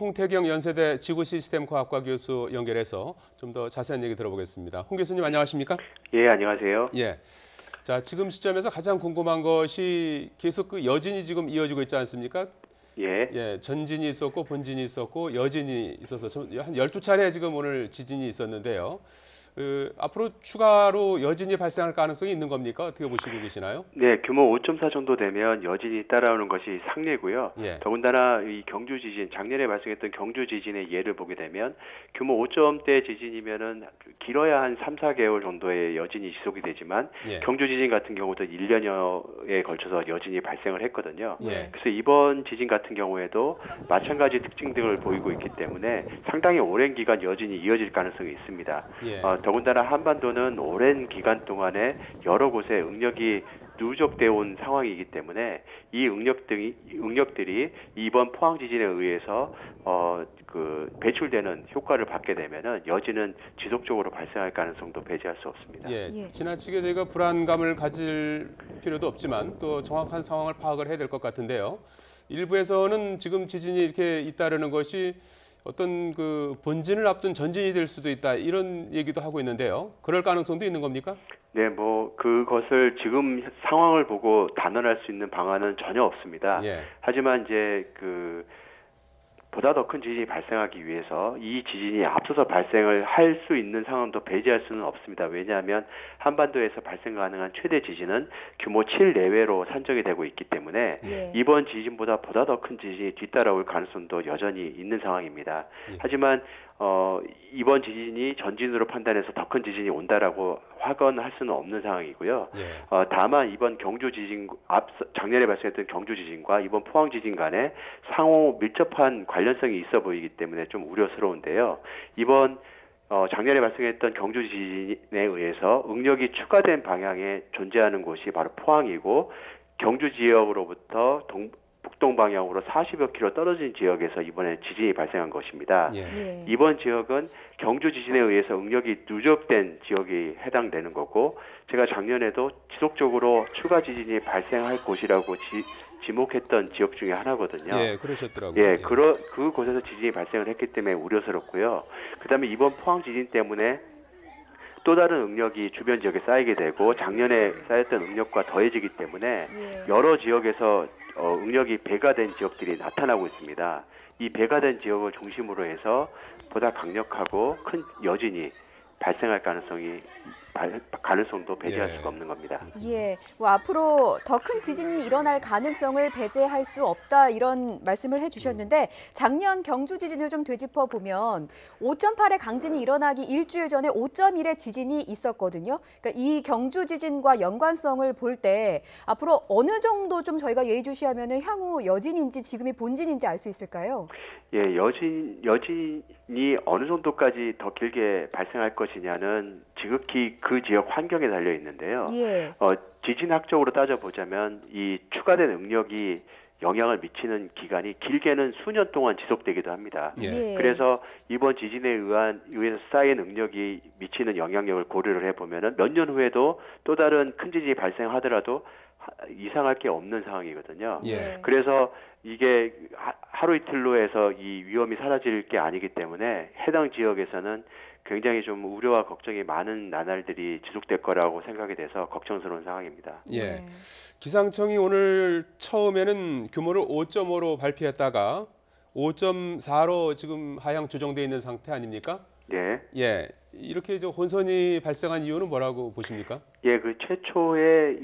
홍태경 연세대 지구시스템과학과 교수 연결해서 좀 더 자세한 얘기 들어보겠습니다. 홍 교수님 안녕하십니까? 예, 안녕하세요. 예. 자, 지금 시점에서 가장 궁금한 것이 계속 그 여진이 지금 이어지고 있지 않습니까? 예. 예, 전진이 있었고 본진이 있었고 여진이 있어서 한 12차례 지금 오늘 지진이 있었는데요. 앞으로 추가로 여진이 발생할 가능성이 있는 겁니까? 어떻게 보시고 계시나요? 네, 규모 5.4 정도 되면 여진이 따라오는 것이 상례고요. 예. 더군다나 이 경주 지진, 작년에 발생했던 경주 지진의 예를 보게 되면 규모 5점대 지진이면은 길어야 한 3, 4개월 정도의 여진이 지속이 되지만 예. 경주 지진 같은 경우도 1년여에 걸쳐서 여진이 발생을 했거든요. 예. 그래서 이번 지진 같은 경우에도 마찬가지 특징 등을 보이고 있기 때문에 상당히 오랜 기간 여진이 이어질 가능성이 있습니다. 예. 더군다나 한반도는 오랜 기간 동안에 여러 곳에 응력이 누적되어 온 상황이기 때문에 이 응력들이 이번 포항 지진에 의해서 배출되는 효과를 받게 되면은 여진은 지속적으로 발생할 가능성도 배제할 수 없습니다. 예. 지나치게 저희가 불안감을 가질 필요도 없지만 또 정확한 상황을 파악을 해야 될 것 같은데요. 일부에서는 지금 지진이 이렇게 잇따르는 것이 어떤 그 본진을 앞둔 전진이 될 수도 있다 이런 얘기도 하고 있는데요. 그럴 가능성도 있는 겁니까? 네, 그것을 지금 상황을 보고 단언할 수 있는 방안은 전혀 없습니다. 예. 하지만 이제 보다 더 큰 지진이 발생하기 위해서 이 지진이 앞서서 발생을 할 수 있는 상황도 배제할 수는 없습니다. 왜냐하면 한반도에서 발생 가능한 최대 지진은 규모 7 내외로 산정이 되고 있기 때문에 이번 지진보다 보다 더 큰 지진이 뒤따라올 가능성도 여전히 있는 상황입니다. 하지만 이번 지진이 전진으로 판단해서 더 큰 지진이 온다라고 확언할 수는 없는 상황이고요. 다만 이번 경주 지진, 작년에 발생했던 경주 지진과 이번 포항 지진 간에 상호 밀접한 관련성이 있어 보이기 때문에 좀 우려스러운데요. 이번 작년에 발생했던 경주 지진에 의해서 응력이 추가된 방향에 존재하는 곳이 바로 포항이고 경주 지역으로부터 북동 방향으로 40여 킬로 떨어진 지역에서 이번에 지진이 발생한 것입니다. 이번 지역은 경주 지진에 의해서 응력이 누적된 지역이 해당되는 거고 제가 작년에도 지속적으로 추가 지진이 발생할 곳이라고 지목했던 지역 중에 하나거든요. 예, 그러셨더라고요. 예, 그곳에서 지진이 발생을 했기 때문에 우려스럽고요. 그다음에 이번 포항 지진 때문에 또 다른 응력이 주변 지역에 쌓이게 되고 작년에 쌓였던 응력과 더해지기 때문에 여러 지역에서 응력이 배가 된 지역들이 나타나고 있습니다. 이 배가 된 지역을 중심으로 해서 보다 강력하고 큰 여진이 발생할 가능성도 배제할 수가 없는 겁니다. 예, 앞으로 더 큰 지진이 일어날 가능성을 배제할 수 없다 이런 말씀을 해주셨는데 작년 경주 지진을 좀 되짚어 보면 5.8의 강진이 일어나기 일주일 전에 5.1의 지진이 있었거든요. 그러니까 이 경주 지진과 연관성을 볼 때 앞으로 어느 정도 좀 저희가 예의주시하면 향후 여진인지 지금이 본진인지 알 수 있을까요? 예, 여진이 어느 정도까지 더 길게 발생할 것이냐는 지극히 그 지역 환경에 달려 있는데요. 지진학적으로 따져보자면 이 추가된 응력이 영향을 미치는 기간이 길게는 수년 동안 지속되기도 합니다. 그래서 이번 지진에 의해서 쌓인 응력이 미치는 영향력을 고려를 해보면은 몇 년 후에도 또 다른 큰 지진이 발생하더라도 이상할 게 없는 상황이거든요. 그래서 이게 하루 이틀로 해서 이 위험이 사라질 게 아니기 때문에 해당 지역에서는 굉장히 좀 우려와 걱정이 많은 나날들이 지속될 거라고 생각이 돼서 걱정스러운 상황입니다. 예. 기상청이 오늘 처음에는 규모를 5.5로 발표했다가 5.4로 지금 하향 조정돼 있는 상태 아닙니까? 네. 예. 이렇게 혼선이 발생한 이유는 뭐라고 보십니까? 예, 최초에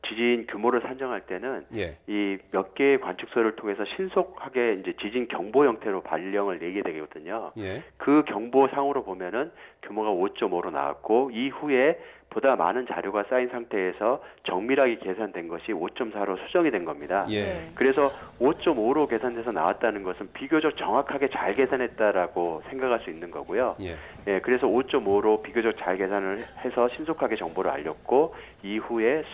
지진 규모를 산정할 때는 이 몇 개의 관측소를 통해서 신속하게 이제 지진 경보 형태로 발령을 내게 되거든요. 그 경보상으로 보면은 규모가 5.5로 나왔고 이후에 보다 많은 자료가 쌓인 상태에서 정밀하게 계산된 것이 5.4로 수정이 된 겁니다. 그래서 5.5로 계산돼서 나왔다는 것은 비교적 정확하게 잘 계산했다라고 생각할 수 있는 거고요. 그래서 5.5로 비교적 잘 계산을 해서 신속하게 정보를 알렸고 이후에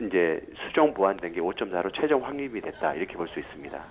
이제 수정 보완된 게 5.4로 최종 확립이 됐다 이렇게 볼 수 있습니다.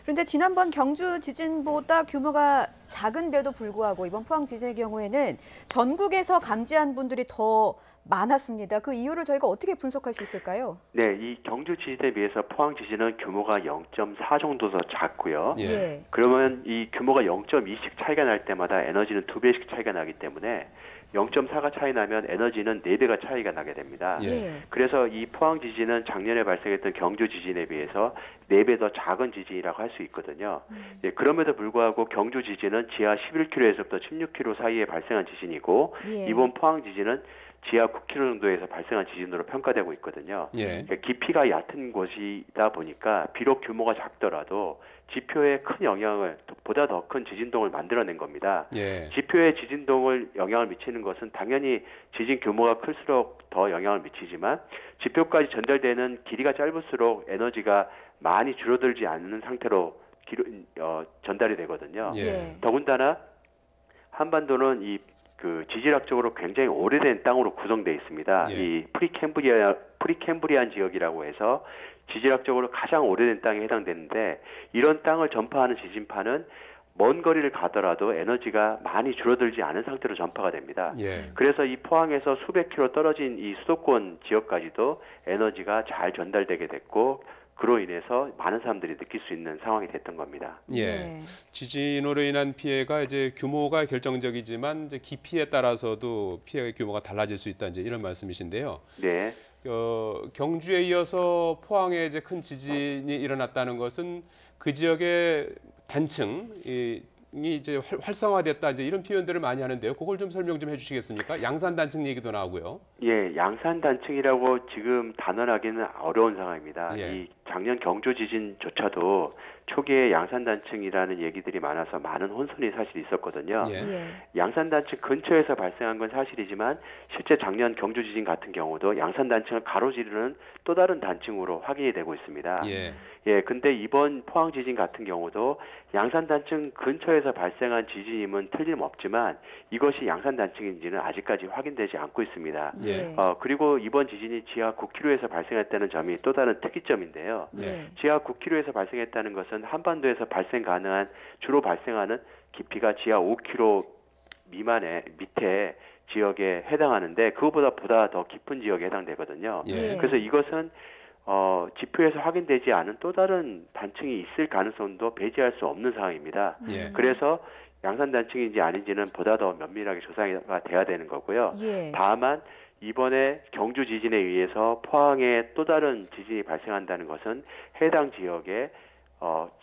그런데 지난번 경주 지진보다 규모가 작은데도 불구하고 이번 포항 지진의 경우에는 전국에서 감지한 분들이 더 많았습니다. 그 이유를 저희가 어떻게 분석할 수 있을까요? 네, 이 경주 지진에 비해서 포항 지진은 규모가 0.4 정도 더 작고요. 예. 그러면 이 규모가 0.2씩 차이가 날 때마다 에너지는 2배씩 차이가 나기 때문에 0.4가 차이 나면 에너지는 4배가 차이가 나게 됩니다. 예. 그래서 이 포항 지진은 작년에 발생했던 경주 지진에 비해서 4배 더 작은 지진이라고 할 수 있거든요. 예, 그럼에도 불구하고 경주 지진은 지하 11km에서부터 16km 사이에 발생한 지진이고 예. 이번 포항 지진은 지하 9km 정도에서 발생한 지진으로 평가되고 있거든요. 예. 그러니까 깊이가 얕은 곳이다 보니까 비록 규모가 작더라도 지표에 큰 영향을 보다 더 큰 지진동을 만들어낸 겁니다. 예. 지표에 지진동을 영향을 미치는 것은 당연히 지진 규모가 클수록 더 영향을 미치지만 지표까지 전달되는 길이가 짧을수록 에너지가 많이 줄어들지 않는 상태로 전달이 되거든요. 예. 더군다나 한반도는 그 지질학적으로 굉장히 오래된 땅으로 구성되어 있습니다. 예. 이 프리캠브리안 지역이라고 해서 지질학적으로 가장 오래된 땅에 해당되는데 이런 땅을 전파하는 지진파는 먼 거리를 가더라도 에너지가 많이 줄어들지 않은 상태로 전파가 됩니다. 예. 그래서 이 포항에서 수백 킬로 떨어진 이 수도권 지역까지도 에너지가 잘 전달되게 됐고 그로 인해서 많은 사람들이 느낄 수 있는 상황이 됐던 겁니다. 예. 지진으로 인한 피해가 이제 규모가 결정적이지만 이제 깊이에 따라서도 피해의 규모가 달라질 수 있다 이제 이런 말씀이신데요. 네. 경주에 이어서 포항에 이제 큰 지진이 일어났다는 것은 그 지역의 단층이 이제 활성화됐다 이제 이런 표현들을 많이 하는데요. 그걸 좀 설명 좀 해주시겠습니까? 양산 단층 얘기도 나오고요. 예, 양산 단층이라고 지금 단언하기는 어려운 상황입니다. 예. 이 작년 경주 지진조차도 초기에 양산 단층이라는 얘기들이 많아서 많은 혼선이 사실 있었거든요. 예. 양산 단층 근처에서 발생한 건 사실이지만 실제 작년 경주 지진 같은 경우도 양산 단층을 가로지르는 또 다른 단층으로 확인이 되고 있습니다. 예. 근데 이번 포항 지진 같은 경우도 양산 단층 근처에서 발생한 지진임은 틀림없지만 이것이 양산 단층인지는 아직까지 확인되지 않고 있습니다. 예. 그리고 이번 지진이 지하 9km에서 발생했다는 점이 또 다른 특이점인데요. 예. 지하 9km에서 발생했다는 것은 한반도에서 주로 발생하는 깊이가 지하 5km 밑에 지역에 해당하는데 그것보다 더 깊은 지역에 해당되거든요. 예. 그래서 이것은 지표에서 확인되지 않은 또 다른 단층이 있을 가능성도 배제할 수 없는 상황입니다. 예. 그래서 양산 단층인지 아닌지는 보다 더 면밀하게 조사가 돼야 되는 거고요. 예. 다만 이번에 경주 지진에 의해서 포항에 또 다른 지진이 발생한다는 것은 해당 지역에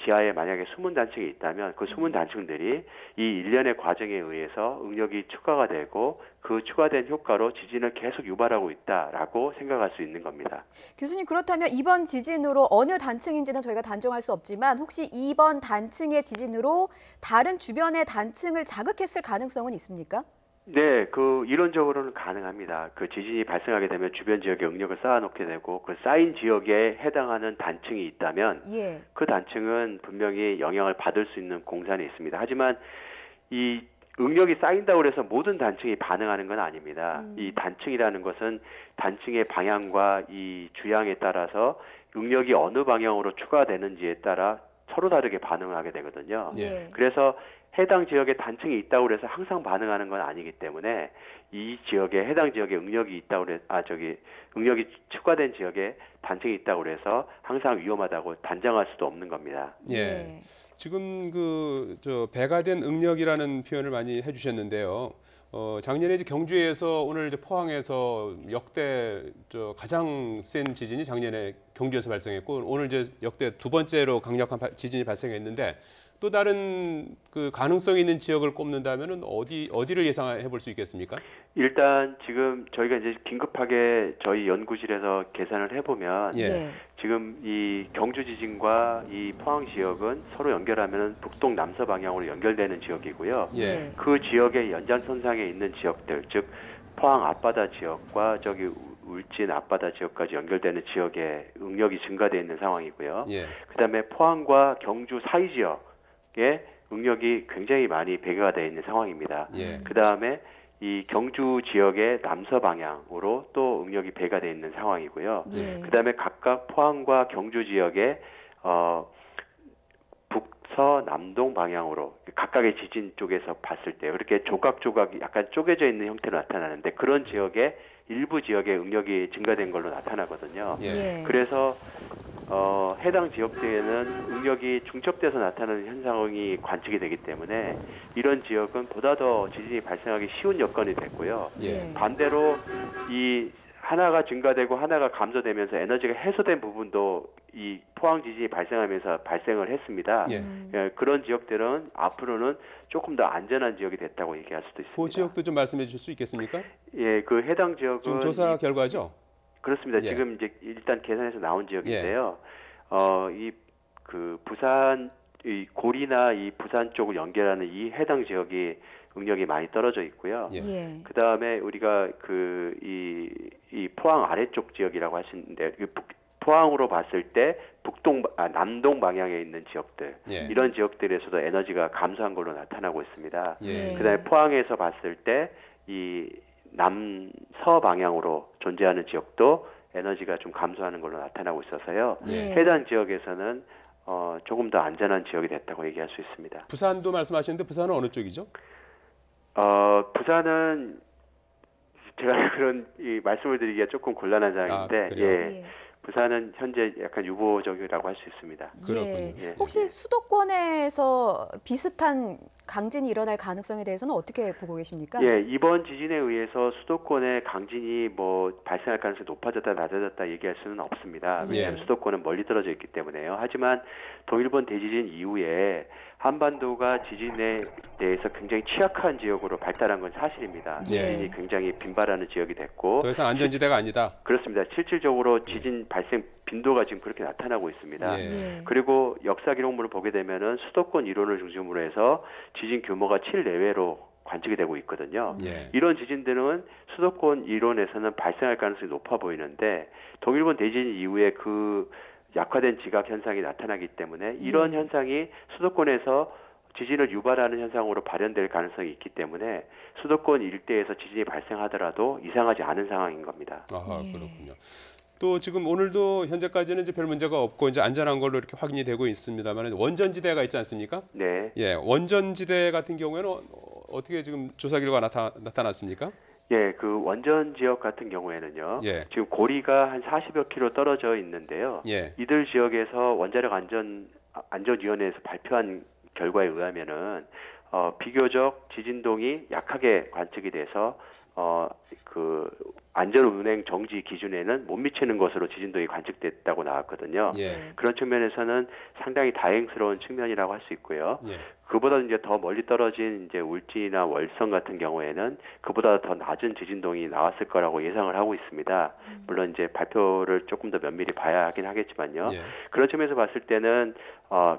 지하에 만약에 숨은 단층이 있다면 그 숨은 단층들이 이 일련의 과정에 의해서 응력이 추가가 되고 그 추가된 효과로 지진을 계속 유발하고 있다라고 생각할 수 있는 겁니다. 교수님, 그렇다면 이번 지진으로 어느 단층인지는 저희가 단정할 수 없지만 혹시 이번 단층의 지진으로 다른 주변의 단층을 자극했을 가능성은 있습니까? 네, 이론적으로는 가능합니다. 그 지진이 발생하게 되면 주변 지역에 응력을 쌓아놓게 되고 그 쌓인 지역에 해당하는 단층이 있다면 예. 그 단층은 분명히 영향을 받을 수 있는 공산이 있습니다. 하지만 이 응력이 쌓인다고 해서 모든 단층이 반응하는 건 아닙니다. 이 단층이라는 것은 단층의 방향과 이 주양에 따라서 응력이 어느 방향으로 추가되는지에 따라 서로 다르게 반응을 하게 되거든요. 예. 그래서 해당 지역에 단층이 있다고 해서 항상 반응하는 건 아니기 때문에 이 지역에 해당 지역에 응력이 응력이 추가된 지역에 단층이 있다고 해서 항상 위험하다고 단정할 수도 없는 겁니다. 예. 지금 배가 된 응력이라는 표현을 많이 해주셨는데요. 작년에 이제 경주에서 오늘 이제 포항에서 역대 가장 센 지진이 작년에 경주에서 발생했고 오늘 이제 역대 두 번째로 강력한 지진이 발생했는데 또 다른 그 가능성이 있는 지역을 꼽는다면은 어디를 예상해 볼 수 있겠습니까? 일단 지금 저희가 이제 긴급하게 저희 연구실에서 계산을 해보면 지금 이 경주 지진과 이 포항 지역은 서로 연결하면 북동 남서 방향으로 연결되는 지역이고요. 그 지역의 연장선상에 있는 지역들, 즉 포항 앞바다 지역과 울진 앞바다 지역까지 연결되는 지역에 응력이 증가되어 있는 상황이고요. 그다음에 포항과 경주 사이 지역에 응력이 굉장히 많이 배가가 되어 있는 상황입니다. 그다음에 이 경주 지역의 남서 방향으로 또 응력이 배가되어 있는 상황이고요. 그다음에 각각 포항과 경주 지역의 서남동 방향으로 각각의 지진 쪽에서 봤을 때 그렇게 조각조각 약간 쪼개져 있는 형태로 나타나는데 그런 지역에 일부 지역의 응력이 증가된 걸로 나타나거든요. 예. 그래서 해당 지역대에는 응력이 중첩돼서 나타나는 현상이 관측이 되기 때문에 이런 지역은 보다 더 지진이 발생하기 쉬운 여건이 됐고요. 예. 반대로 이 하나가 증가되고 하나가 감소되면서 에너지가 해소된 부분도 이 포항 지진이 발생하면서 발생을 했습니다. 예. 예, 그런 지역들은 앞으로는 조금 더 안전한 지역이 됐다고 얘기할 수도 있습니다. 그 지역도 좀 말씀해 주실 수 있겠습니까? 예, 그 해당 지역은 지금 조사 결과죠? 그렇습니다. 예. 지금 이제 일단 계산해서 나온 지역인데요. 이 그 부산 이 고리나 이 부산 쪽을 연결하는 이 해당 지역이 응력이 많이 떨어져 있고요. 예. 예. 그 다음에 우리가 그 이 포항 아래쪽 지역이라고 하시는데 포항으로 봤을 때 남동 방향에 있는 지역들 예. 이런 지역들에서도 에너지가 감소한 걸로 나타나고 있습니다. 예. 그다음에 포항에서 봤을 때 이 남서 방향으로 존재하는 지역도 에너지가 좀 감소하는 걸로 나타나고 있어서요. 예. 해당 지역에서는 조금 더 안전한 지역이 됐다고 얘기할 수 있습니다. 부산도 말씀하셨는데 부산은 어느 쪽이죠? 부산은 제가 그런 말씀을 드리기가 조금 곤란한 상황인데, 그래요? 예. 부산은 현재 약간 유보적이라고 할 수 있습니다. 그렇군요. 예. 혹시 수도권에서 비슷한 강진이 일어날 가능성에 대해서는 어떻게 보고 계십니까? 예, 이번 지진에 의해서 수도권에 강진이 뭐 발생할 가능성이 높아졌다 낮아졌다 얘기할 수는 없습니다. 왜냐하면 예. 수도권은 멀리 떨어져 있기 때문에요. 하지만 동일본 대지진 이후에 한반도가 지진에 대해서 굉장히 취약한 지역으로 발달한 건 사실입니다. 예. 지진이 굉장히 빈발하는 지역이 됐고 더 이상 안전지대가 아니다. 그렇습니다. 실질적으로 지진 발생 빈도가 지금 그렇게 나타나고 있습니다. 예. 그리고 역사 기록물을 보게 되면은 수도권 이론을 중심으로 해서 지진 규모가 7 내외로 관측이 되고 있거든요. 예. 이런 지진들은 수도권 이론에서는 발생할 가능성이 높아 보이는데 동일본 대지진 이후에 그 약화된 지각 현상이 나타나기 때문에 이런 현상이 수도권에서 지진을 유발하는 현상으로 발현될 가능성이 있기 때문에 수도권 일대에서 지진이 발생하더라도 이상하지 않은 상황인 겁니다. 아하, 그렇군요. 또 지금 오늘도 현재까지는 이제 별 문제가 없고 이제 안전한 걸로 이렇게 확인이 되고 있습니다만 원전지대가 있지 않습니까? 네. 예, 원전지대 같은 경우에는 어떻게 지금 조사 결과 나타났습니까? 예, 그 원전 지역 같은 경우에는요. 예. 지금 고리가 한 40여 킬로 떨어져 있는데요. 예. 이들 지역에서 원자력 안전위원회에서 발표한 결과에 의하면은 비교적 지진동이 약하게 관측이 돼서 그 안전운행 정지 기준에는 못 미치는 것으로 지진동이 관측됐다고 나왔거든요. 예. 그런 측면에서는 상당히 다행스러운 측면이라고 할 수 있고요. 예. 그보다 이제 더 멀리 떨어진 이제 울진이나 월성 같은 경우에는 그보다 더 낮은 지진동이 나왔을 거라고 예상을 하고 있습니다. 물론 이제 발표를 조금 더 면밀히 봐야 하긴 하겠지만요. 예. 그런 측면에서 봤을 때는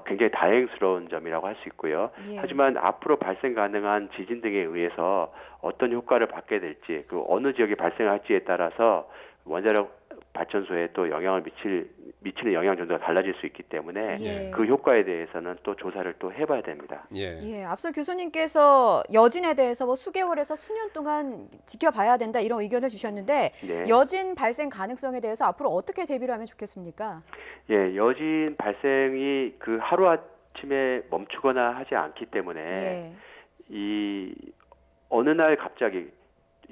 굉장히 다행스러운 점이라고 할 수 있고요. 예. 하지만 앞으로 발생 가능한 지진 등에 의해서 어떤 효과를 받게 될지, 그 어느 지역에 발생할지에 따라서 원자력 발전소에 또 영향을 미치는 영향 정도가 달라질 수 있기 때문에 예. 그 효과에 대해서는 또 조사를 또 해봐야 됩니다. 예. 예, 앞서 교수님께서 여진에 대해서 뭐 수개월에서 수년 동안 지켜봐야 된다 이런 의견을 주셨는데 네. 여진 발생 가능성에 대해서 앞으로 어떻게 대비를 하면 좋겠습니까? 예, 여진 발생이 그 하루아침에 멈추거나 하지 않기 때문에 예. 이 어느 날 갑자기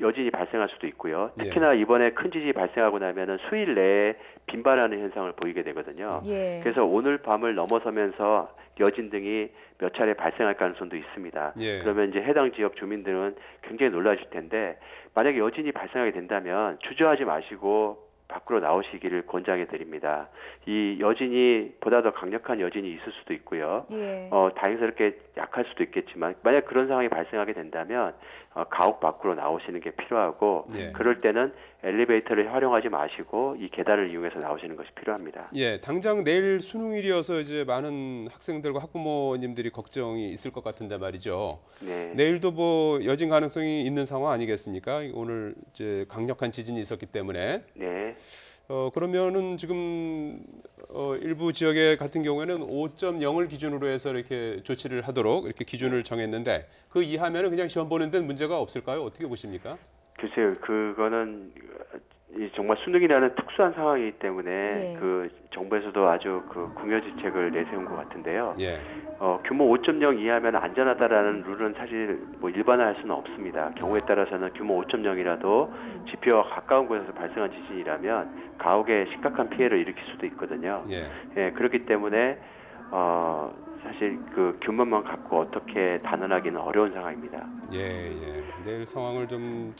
여진이 발생할 수도 있고요. 예. 특히나 이번에 큰 지진이 발생하고 나면은 수일 내에 빈발하는 현상을 보이게 되거든요. 예. 그래서 오늘 밤을 넘어서면서 여진 등이 몇 차례 발생할 가능성도 있습니다. 예. 그러면 이제 해당 지역 주민들은 굉장히 놀라실 텐데 만약에 여진이 발생하게 된다면 주저하지 마시고 밖으로 나오시기를 권장해 드립니다. 이 여진이 보다 더 강력한 여진이 있을 수도 있고요. 예. 다행스럽게 약할 수도 있겠지만 만약 그런 상황이 발생하게 된다면 가옥 밖으로 나오시는 게 필요하고 예. 그럴 때는 엘리베이터를 활용하지 마시고 이 계단을 이용해서 나오시는 것이 필요합니다. 예, 당장 내일 수능일이어서 이제 많은 학생들과 학부모님들이 걱정이 있을 것 같은데 말이죠. 네. 내일도 뭐 여진 가능성이 있는 상황 아니겠습니까? 오늘 이제 강력한 지진이 있었기 때문에. 네. 그러면은 지금 일부 지역에 같은 경우에는 5.0을 기준으로 해서 이렇게 조치를 하도록 이렇게 기준을 정했는데 그 이하면은 그냥 시험 보는 데는 문제가 없을까요? 어떻게 보십니까? 글쎄요, 그거는 이 정말 수능이라는 특수한 상황이기 때문에 예. 그 정부에서도 아주 그 궁여지책을 내세운 것 같은데요. 예. 규모 5.0 이하면 안전하다라는 룰은 사실 뭐 일반화할 수는 없습니다. 경우에 따라서는 규모 5.0이라도 지표와 가까운 곳에서 발생한 지진이라면 가옥에 심각한 피해를 일으킬 수도 있거든요. 예. 예, 그렇기 때문에 사실 그 규모만 갖고 어떻게 단언하기는 어려운 상황입니다. 예, 예. 내일 상황을 좀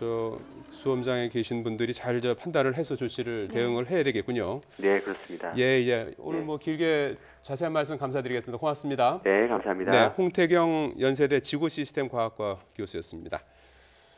수험장에 계신 분들이 잘 판단을 해서 조치를 대응을 해야 되겠군요. 네, 그렇습니다. 예, 예. 오늘 네. 뭐 길게 자세한 말씀 감사드리겠습니다. 고맙습니다. 네, 감사합니다. 네, 홍태경 연세대 지구시스템과학과 교수였습니다.